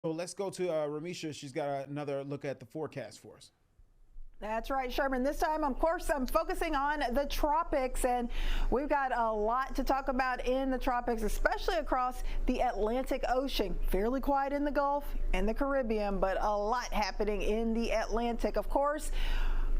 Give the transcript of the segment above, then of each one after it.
So let's go to Ramisha. She's got another look at the forecast for us. That's right, Sherman. This time, of course, I'm focusing on the tropics, and we've got a lot to talk about in the tropics, especially across the Atlantic Ocean. Fairly quiet in the Gulf and the Caribbean, but a lot happening in the Atlantic. Of course,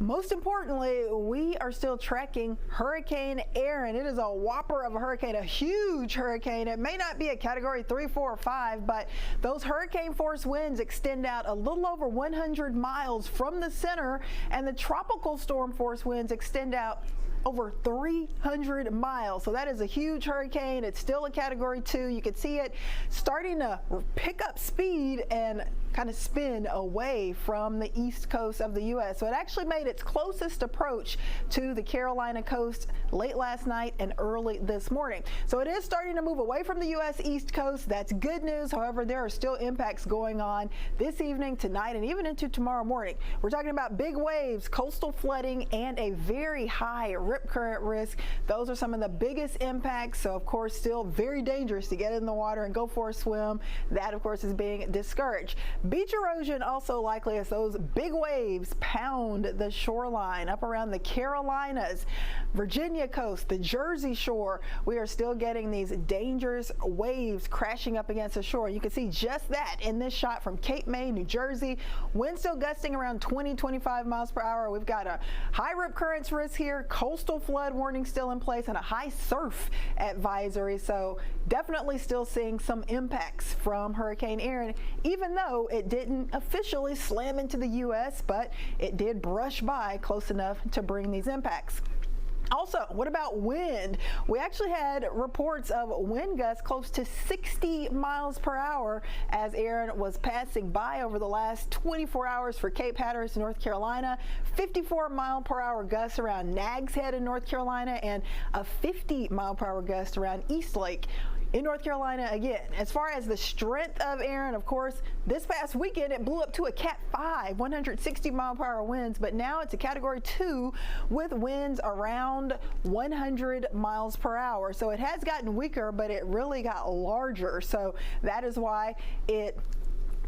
most importantly, we are still tracking Hurricane Erin. It is a whopper of a hurricane, a huge hurricane. It may not be a category 3, 4, or 5, but those hurricane force winds extend out a little over 100 miles from the center, and the tropical storm force winds extend out over 300 miles. So that is a huge hurricane. It's still a category 2. You can see it starting to pick up speed and kind of spin away from the east coast of the U.S. So it actually made its closest approach to the Carolina coast late last night and early this morning. So it is starting to move away from the U.S. east coast. That's good news. However, there are still impacts going on this evening, tonight, and even into tomorrow morning. We're talking about big waves, coastal flooding, and a very high rip current risk. Those are some of the biggest impacts. So, of course, still very dangerous to get in the water and go for a swim. That, of course, is being discouraged. Beach erosion also likely as those big waves pound the shoreline up around the Carolinas, Virginia coast, the Jersey shore. We are still getting these dangerous waves crashing up against the shore. You can see just that in this shot from Cape May, New Jersey. Winds still gusting around 20, 25 miles per hour. We've got a high rip currents risk here, coastal flood warning still in place, and a high surf advisory. So definitely still seeing some impacts from Hurricane Erin, even though it didn't officially slam into the U.S., but it did brush by close enough to bring these impacts. Also, what about wind? We actually had reports of wind gusts close to 60 miles per hour as Erin was passing by over the last 24 hours for Cape Hatteras, North Carolina. 54-mile-per-hour gusts around Nags Head in North Carolina, and a 50-mile-per-hour gust around Eastlake in North Carolina again. As far as the strength of Erin, of course, this past weekend it blew up to a Cat 5, 160-mile-per-hour winds, but now it's a Category 2 with winds around 100 miles per hour. So it has gotten weaker, but it really got larger. So that is why it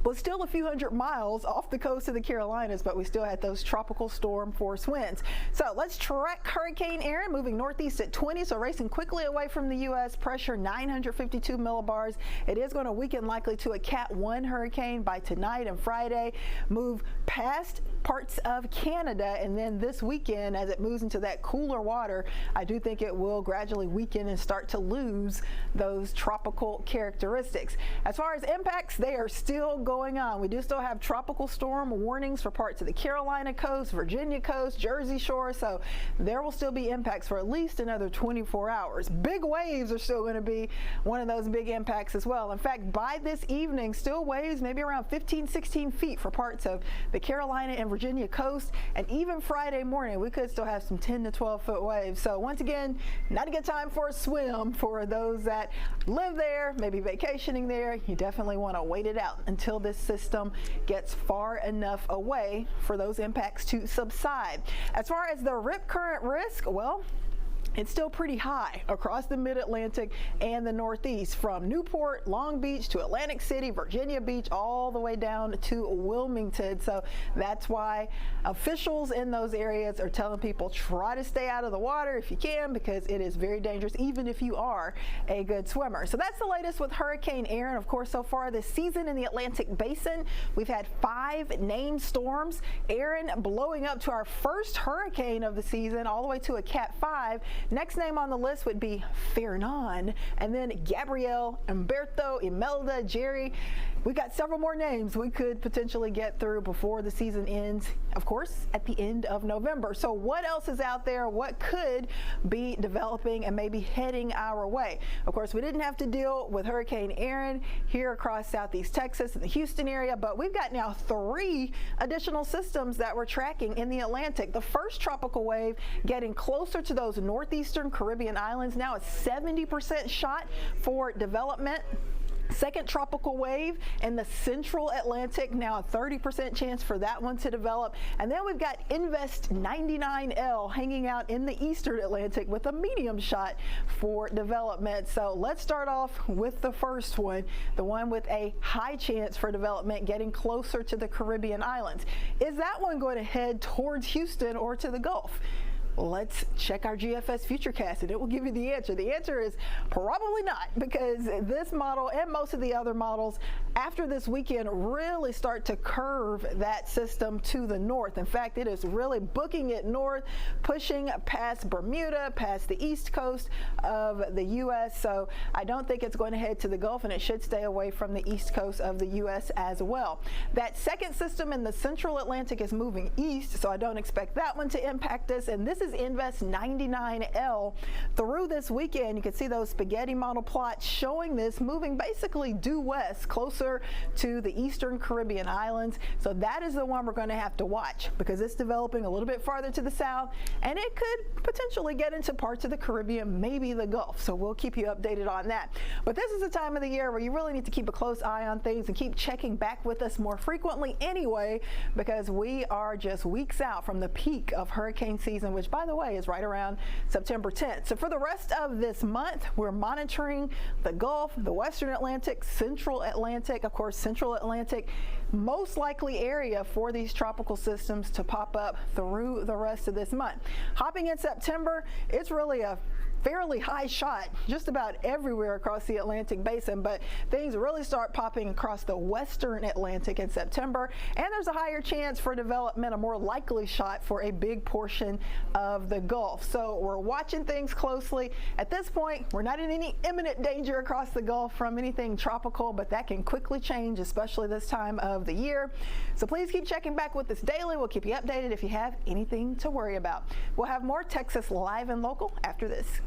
was still a few hundred miles off the coast of the Carolinas, but we still had those tropical storm force winds. So let's track Hurricane Erin moving northeast at 20, so racing quickly away from the U.S. Pressure 952 millibars. It is going to weaken likely to a Cat 1 hurricane by tonight and Friday, move past parts of Canada, and then this weekend as it moves into that cooler water, I do think it will gradually weaken and start to lose those tropical characteristics. As far as impacts, they are still going on. We do still have tropical storm warnings for parts of the Carolina coast, Virginia coast, Jersey shore, so there will still be impacts for at least another 24 hours. Big waves are still going to be one of those big impacts as well. In fact, by this evening, still waves maybe around 15, 16 feet for parts of the Carolina and Virginia coast, and even Friday morning we could still have some 10 to 12 foot waves. So once again, not a good time for a swim for those that live there, maybe vacationing there. You definitely want to wait it out until this system gets far enough away for those impacts to subside. As far as the rip current risk, well, it's still pretty high across the mid-Atlantic and the Northeast, from Newport, Long Beach to Atlantic City, Virginia Beach, all the way down to Wilmington. So that's why officials in those areas are telling people try to stay out of the water if you can, because it is very dangerous even if you are a good swimmer. So that's the latest with Hurricane Erin. Of course, so far this season in the Atlantic Basin, we've had 5 named storms. Erin blowing up to our first hurricane of the season, all the way to a Cat 5. Next name on the list would be Fernan, and then Gabrielle, Umberto, Imelda, Jerry. We've got several more names we could potentially get through before the season ends, of course, at the end of November. So what else is out there? What could be developing and maybe heading our way? Of course, we didn't have to deal with Hurricane Erin here across southeast Texas and the Houston area, but we've got now 3 additional systems that we're tracking in the Atlantic. The first tropical wave getting closer to those northeastern Caribbean islands, now a 70% shot for development. Second tropical wave in the central Atlantic, now a 30% chance for that one to develop. And then we've got Invest 99L hanging out in the eastern Atlantic with a medium shot for development. So let's start off with the first one, the one with a high chance for development getting closer to the Caribbean islands. Is that one going to head towards Houston or to the Gulf? Let's check our GFS Futurecast and it will give you the answer. The answer is probably not, because this model and most of the other models after this weekend really start to curve that system to the north. In fact, it is really booking it north, pushing past Bermuda, past the east coast of the U.S. So I don't think it's going to head to the Gulf, and it should stay away from the east coast of the U.S. as well. That second system in the central Atlantic is moving east, so I don't expect that one to impact us. And this is Invest 99L through this weekend. You can see those spaghetti model plots showing this moving basically due west, closer to the eastern Caribbean islands. So that is the one we're going to have to watch, because it's developing a little bit farther to the south, and it could potentially get into parts of the Caribbean, maybe the Gulf. So we'll keep you updated on that. But this is the time of the year where you really need to keep a close eye on things and keep checking back with us more frequently anyway, because we are just weeks out from the peak of hurricane season, which, by the way, is right around September 10th. So for the rest of this month, we're monitoring the Gulf, the Western Atlantic, Central Atlantic. Of course, Central Atlantic, most likely area for these tropical systems to pop up through the rest of this month. Hopping in September, it's really a fairly high shot just about everywhere across the Atlantic basin, but things really start popping across the Western Atlantic in September, and there's a higher chance for development, a more likely shot for a big portion of the Gulf. So we're watching things closely. At this point, we're not in any imminent danger across the Gulf from anything tropical, but that can quickly change, especially this time of the year. So please keep checking back with us daily. We'll keep you updated if you have anything to worry about. We'll have more Texas Live and Local after this.